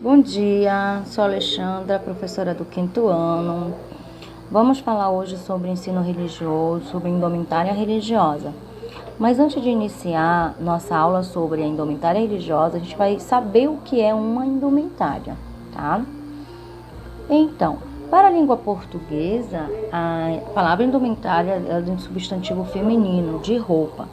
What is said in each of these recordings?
Bom dia, sou Alexandra, professora do 5º ano. Vamos falar hoje sobre ensino religioso, sobre indumentária religiosa. Mas antes de iniciar nossa aula sobre a indumentária religiosa, a gente vai saber o que é uma indumentária, tá? Então, para a língua portuguesa, a palavra indumentária é de um substantivo feminino, de roupa,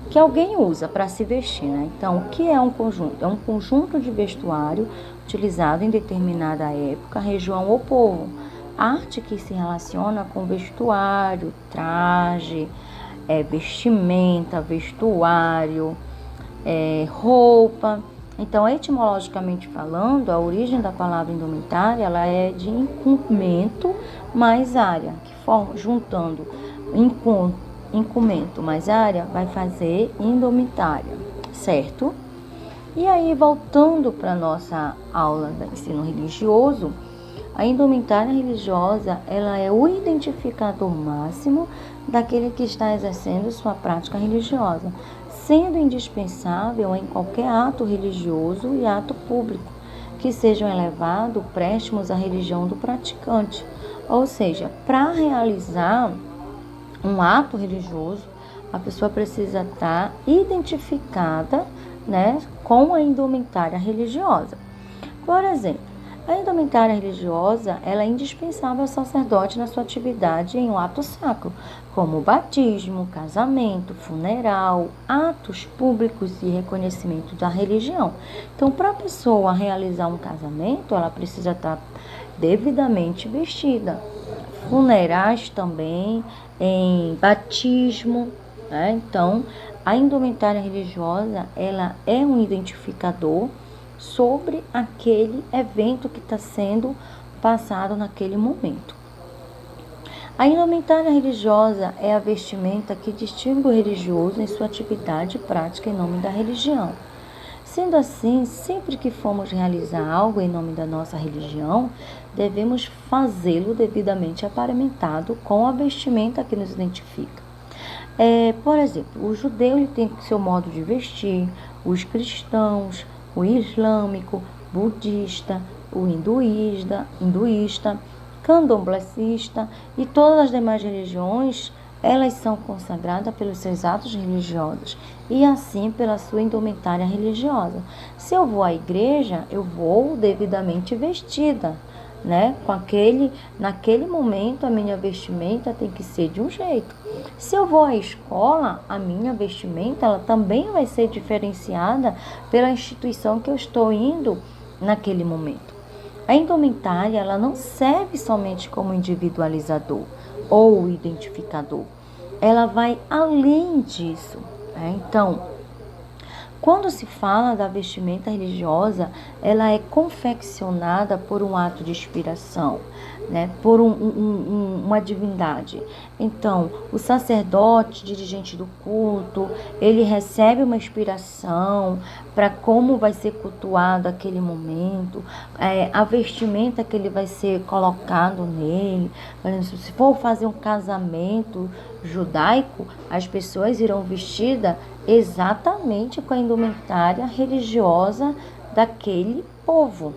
que alguém usa para se vestir, né? Então, o que é um conjunto? É um conjunto de vestuário utilizado em determinada época, região ou povo. Arte que se relaciona com vestuário, traje, vestimenta, vestuário, roupa. Então, etimologicamente falando, a origem da palavra indumentária ela é de incumbento mais área, que forma, juntando incumbento mais área, vai fazer indumentária, certo? E aí, voltando para a nossa aula de ensino religioso, a indumentária religiosa ela é o identificador máximo daquele que está exercendo sua prática religiosa, sendo indispensável em qualquer ato religioso e ato público, que sejam elevados préstimos à religião do praticante. Ou seja, para realizar um ato religioso, a pessoa precisa estar identificada, né, com a indumentária religiosa. Por exemplo, a indumentária religiosa ela é indispensável ao sacerdote na sua atividade em um ato sacro, como batismo, casamento, funeral, atos públicos e reconhecimento da religião. Então, para a pessoa realizar um casamento, ela precisa estar devidamente vestida. Funerais também, em batismo, né? Então, a indumentária religiosa ela é um identificador sobre aquele evento que está sendo passado naquele momento. A indumentária religiosa é a vestimenta que distingue o religioso em sua atividade prática em nome da religião. Sendo assim, sempre que formos realizar algo em nome da nossa religião, devemos fazê-lo devidamente aparentado com a vestimenta que nos identifica. Por exemplo, o judeu tem seu modo de vestir, os cristãos, o islâmico, budista, o hinduísta, candomblessista e todas as demais religiões, elas são consagradas pelos seus atos religiosos e assim pela sua indumentária religiosa. Se eu vou à igreja, eu vou devidamente vestida, né? Naquele momento a minha vestimenta tem que ser de um jeito. Se eu vou à escola, a minha vestimenta ela também vai ser diferenciada pela instituição que eu estou indo naquele momento. A indumentária ela não serve somente como individualizador ou identificador. Ela vai além disso, né? Então, quando se fala da vestimenta religiosa, ela é confeccionada por um ato de inspiração, né? Por uma divindade. Então, o sacerdote, dirigente do culto, ele recebe uma inspiração para como vai ser cultuado aquele momento, a vestimenta que ele vai ser colocado nele. Por exemplo, se for fazer um casamento judaico, as pessoas irão vestidas exatamente com a indumentária religiosa daquele povo,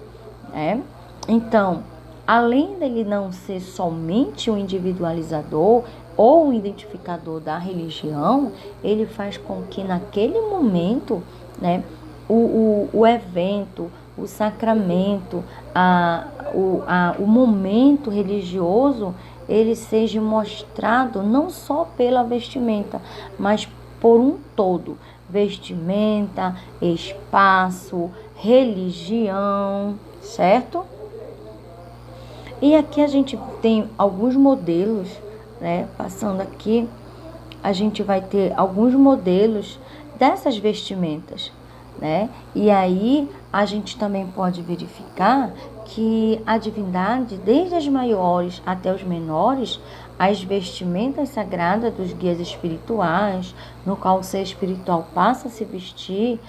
né? Então, além dele não ser somente um individualizador ou um identificador da religião, ele faz com que naquele momento, né, o evento, o sacramento, o momento religioso, ele seja mostrado não só pela vestimenta, mas por um todo. Vestimenta, espaço, religião, certo? E aqui a gente tem alguns modelos, né? Passando aqui, a gente vai ter alguns modelos dessas vestimentas, né? E aí a gente também pode verificar que a divindade, desde as maiores até os menores, as vestimentas sagradas dos guias espirituais, no qual o ser espiritual passa a se vestir,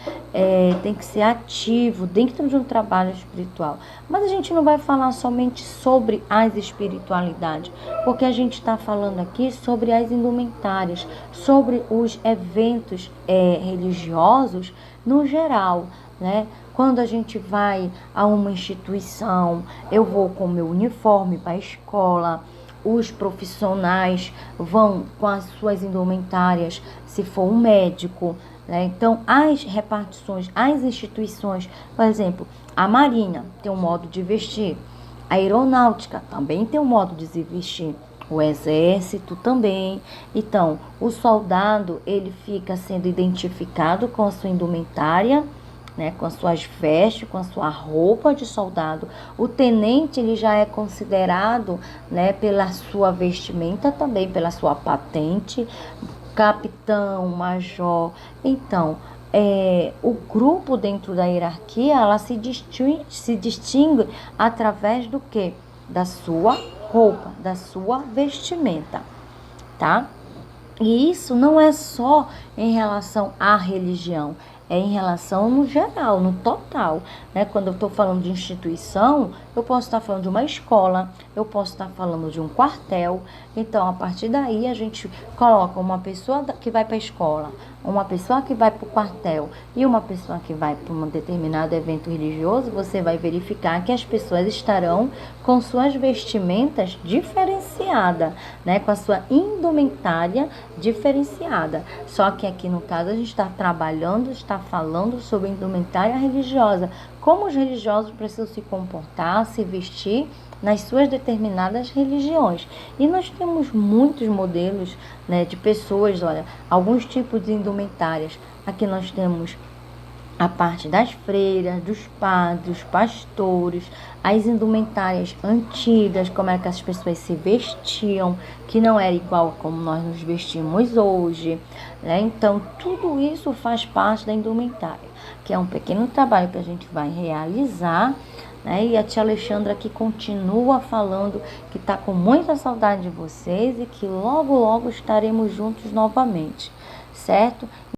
tem que ser ativo dentro de um trabalho espiritual. Mas a gente não vai falar somente sobre as espiritualidades, porque a gente está falando aqui sobre as indumentárias, sobre os eventos religiosos no geral, né? Quando a gente vai a uma instituição, eu vou com o meu uniforme para a escola, os profissionais vão com as suas indumentárias, se for um médico, né? Então, as repartições, as instituições, por exemplo, a Marinha tem um modo de vestir, a Aeronáutica também tem um modo de se vestir, o Exército também. Então, o soldado, ele fica sendo identificado com a sua indumentária, né, com as suas vestes, com a sua roupa de soldado. O tenente, ele já é considerado, né, pela sua vestimenta, também pela sua patente, capitão, major. Então, o grupo dentro da hierarquia, ela se distingue através do quê? Da sua roupa, da sua vestimenta, tá? E isso não é só em relação à religião, é em relação no geral, no total, né? Quando eu estou falando de instituição, eu posso estar falando de uma escola, eu posso estar falando de um quartel. Então, a partir daí, a gente coloca uma pessoa que vai para a escola, uma pessoa que vai para o quartel e uma pessoa que vai para um determinado evento religioso. Você vai verificar que as pessoas estarão com suas vestimentas diferenciadas, né? Com a sua indumentária diferenciada. Só que aqui no caso a gente está trabalhando, está falando sobre indumentária religiosa, como os religiosos precisam se comportar, se vestir nas suas determinadas religiões. E nós temos muitos modelos, né, de pessoas, olha, alguns tipos de indumentárias. Aqui nós temos a parte das freiras, dos padres, dos pastores, as indumentárias antigas, como é que as pessoas se vestiam, que não era igual como nós nos vestimos hoje, né? Então, tudo isso faz parte da indumentária, que é um pequeno trabalho que a gente vai realizar, né? E a tia Alexandra aqui continua falando que está com muita saudade de vocês e que logo, logo estaremos juntos novamente, certo?